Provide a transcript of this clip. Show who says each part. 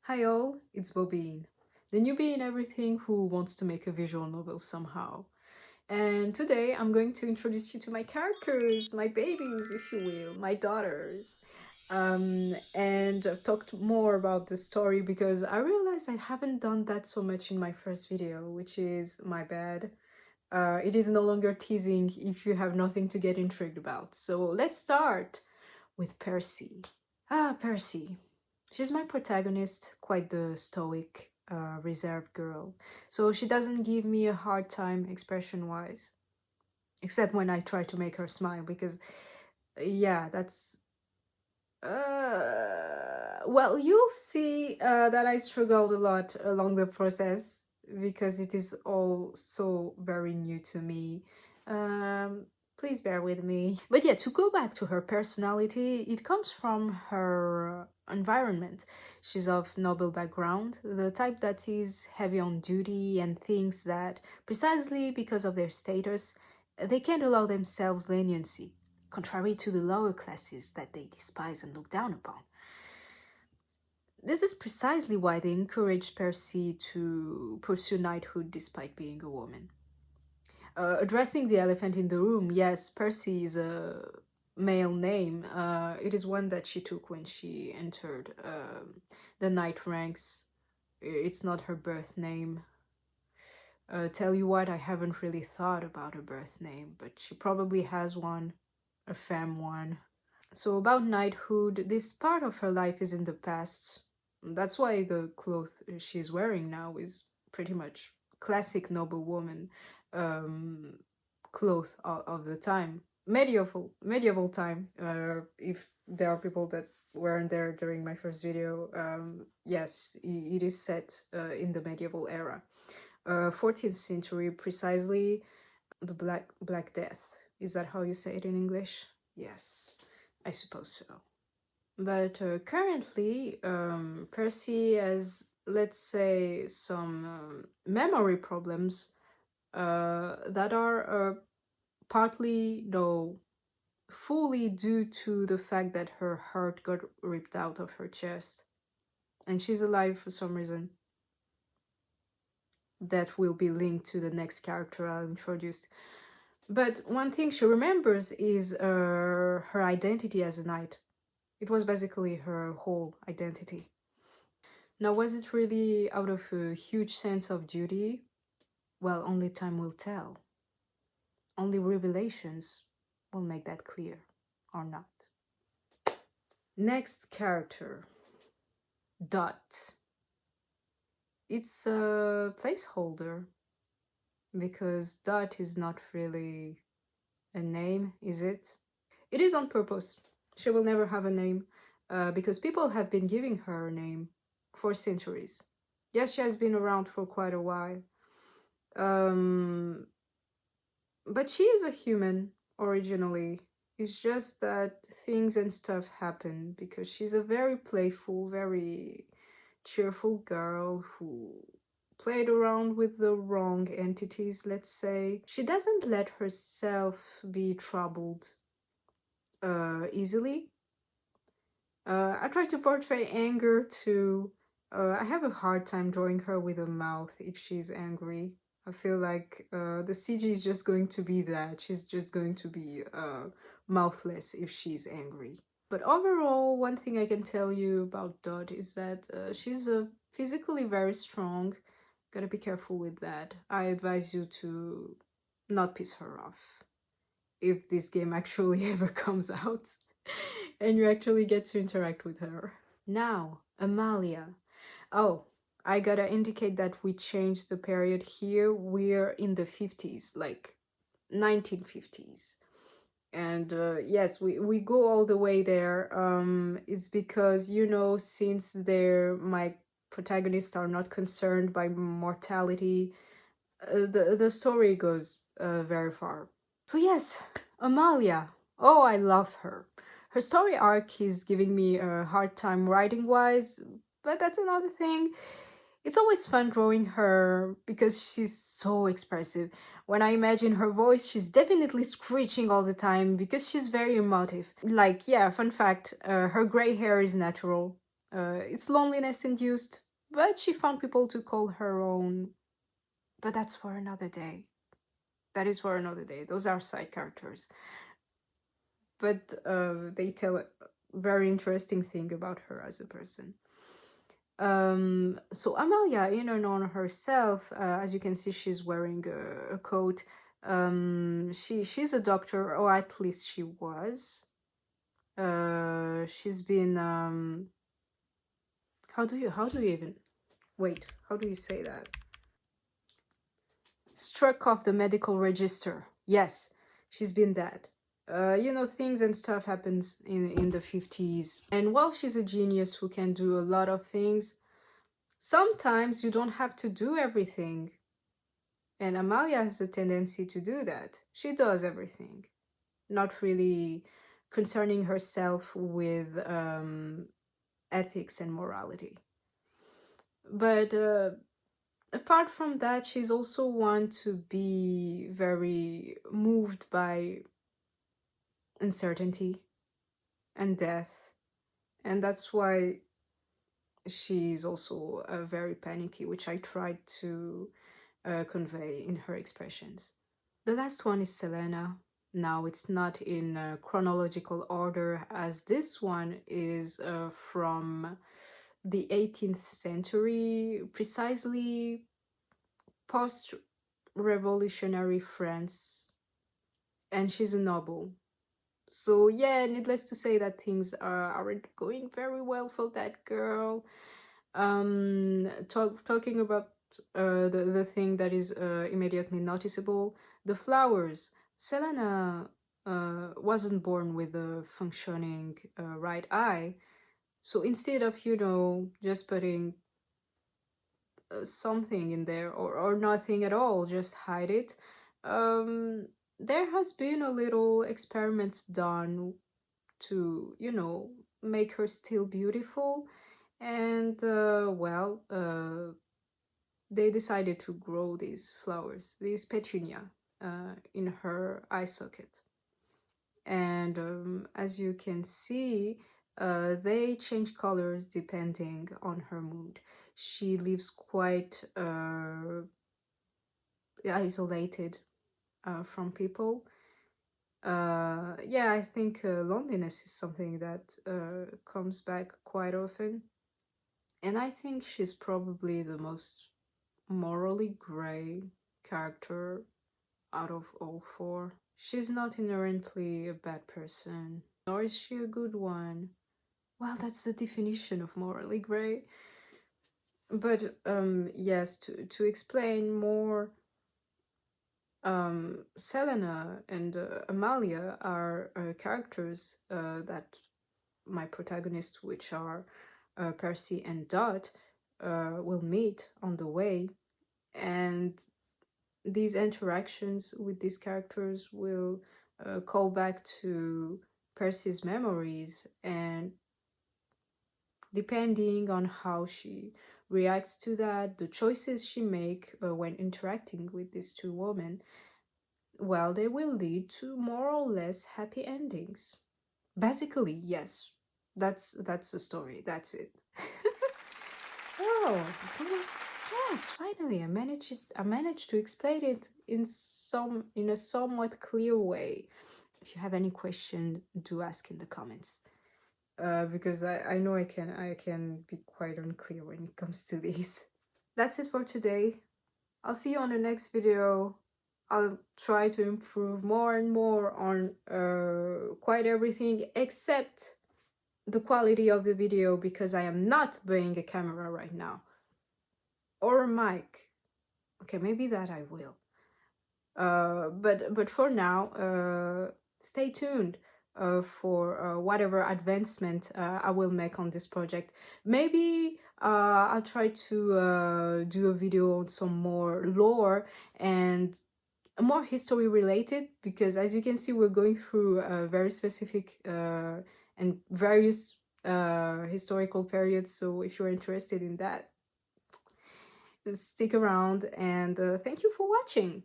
Speaker 1: Hi all, it's Bobine, the newbie in everything who wants to make a visual novel somehow. And today I'm going to introduce you to my characters, my babies, if you will, my daughters. And I've talked more about the story because I realized I haven't done that so much in my first video, which is my bad. It is no longer teasing if you have nothing to get intrigued about. So let's start with Percy. Percy. She's my protagonist, quite the stoic, reserved girl. So she doesn't give me a hard time expression-wise. Except when I try to make her smile, because, yeah, that's... well, you'll see that I struggled a lot along the process, because it is all so very new to me. Please bear with me. But yeah, to go back to her personality, it comes from her environment. She's of noble background, the type that is heavy on duty and thinks that, precisely because of their status, they can't allow themselves leniency, contrary to the lower classes that they despise and look down upon. This is precisely why they encouraged Percy to pursue knighthood despite being a woman. Addressing the elephant in the room, yes, Percy is a male name. It is one that she took when she entered the knight ranks. It's not her birth name. Tell you what, I haven't really thought about her birth name, but she probably has one, a femme one. So about knighthood, this part of her life is in the past. That's why the clothes she's wearing now is pretty much classic noblewoman clothes of the time. Medieval time, if there are people that weren't there during my first video, yes, it is set in the medieval era. 14th century, precisely, the Black Death. Is that how you say it in English? Yes, I suppose so. But currently, Percy has, let's say, some memory problems that are partly, no, fully due to the fact that her heart got ripped out of her chest. And she's alive for some reason. That will be linked to the next character I'll introduce. But one thing she remembers is her identity as a knight. It was basically her whole identity. Now, was it really out of a huge sense of duty? Well, only time will tell. Only revelations will make that clear, or not. Next character, Dot. It's a placeholder, because Dot is not really a name, is it? It is on purpose. She will never have a name, because people have been giving her a name for centuries. Yes, she has been around for quite a while. But she is a human originally. It's just that things and stuff happen, because she's a very playful, very cheerful girl who played around with the wrong entities, let's say. She doesn't let herself be troubled easily. I try to portray anger too. I have a hard time drawing her with a mouth if she's angry. I feel like the CG is just going to be that. She's just going to be mouthless if she's angry. But overall, one thing I can tell you about Dot is that she's physically very strong. Gotta be careful with that. I advise you to not piss her off if this game actually ever comes out and you actually get to interact with her. Now, Amalia. Oh, I gotta indicate that we changed the period here. We're in the 50s, like 1950s. And yes, we go all the way there. It's because, you know, since my protagonists are not concerned by mortality, the story goes very far. So yes, Amalia. Oh, I love her. Her story arc is giving me a hard time writing-wise, but that's another thing. It's always fun drawing her because she's so expressive. When I imagine her voice, she's definitely screeching all the time because she's very emotive. Like, yeah, fun fact, her gray hair is natural. It's loneliness induced, but she found people to call her own. But that's for another day. That is for another day. Those are side characters. But they tell a very interesting thing about her as a person. So Amalia, in and on herself, as you can see, she's wearing a coat. She's a doctor, or at least she was. She's been how do you even wait? How do you say that? Struck off the medical register. Yes, she's been that. You know, things and stuff happens in the 50s. And while she's a genius who can do a lot of things, sometimes you don't have to do everything. And Amalia has a tendency to do that. She does everything, not really concerning herself with ethics and morality. But apart from that, she's also one to be very moved by uncertainty and death. And that's why she's also very panicky, which I tried to convey in her expressions. The last one is Selena. Now, it's not in chronological order, as this one is from the 18th century, precisely post revolutionary France, and she's a noble. So, yeah, needless to say that things aren't going very well for that girl. Talking about the thing that is immediately noticeable, the flowers. Selena wasn't born with a functioning right eye, so instead of, you know, just putting something in there, or nothing at all, just hide it, um, there has been a little experiment done to, you know, make her still beautiful. And they decided to grow these flowers, these petunia, in her eye socket. And as you can see, they change colors depending on her mood. She lives quite isolated from people. Yeah, I think loneliness is something that comes back quite often. And I think she's probably the most morally gray character out of all four. She's not inherently a bad person, nor is she a good one. Well, that's the definition of morally gray. But yes, to explain more, Selena and Amalia are characters that my protagonists, which are Percy and Dot, will meet on the way. And these interactions with these characters will call back to Percy's memories, and depending on how she reacts to that, the choices she make when interacting with these two women, well, they will lead to more or less happy endings. Basically, yes, that's the story. That's it. Oh, yes! Finally, I managed to explain it in a somewhat clear way. If you have any question, do ask in the comments. Because I know I can be quite unclear when it comes to these. That's it for today. I'll see you on the next video. I'll try to improve more and more on quite everything except the quality of the video, because I am not buying a camera right now. Or a mic. Okay, maybe that I will. But for now, stay tuned for whatever advancement I will make on this project. Maybe I'll try to do a video on some more lore and more history related, because as you can see, we're going through a very specific and various historical periods. So if you're interested in that, stick around, and thank you for watching.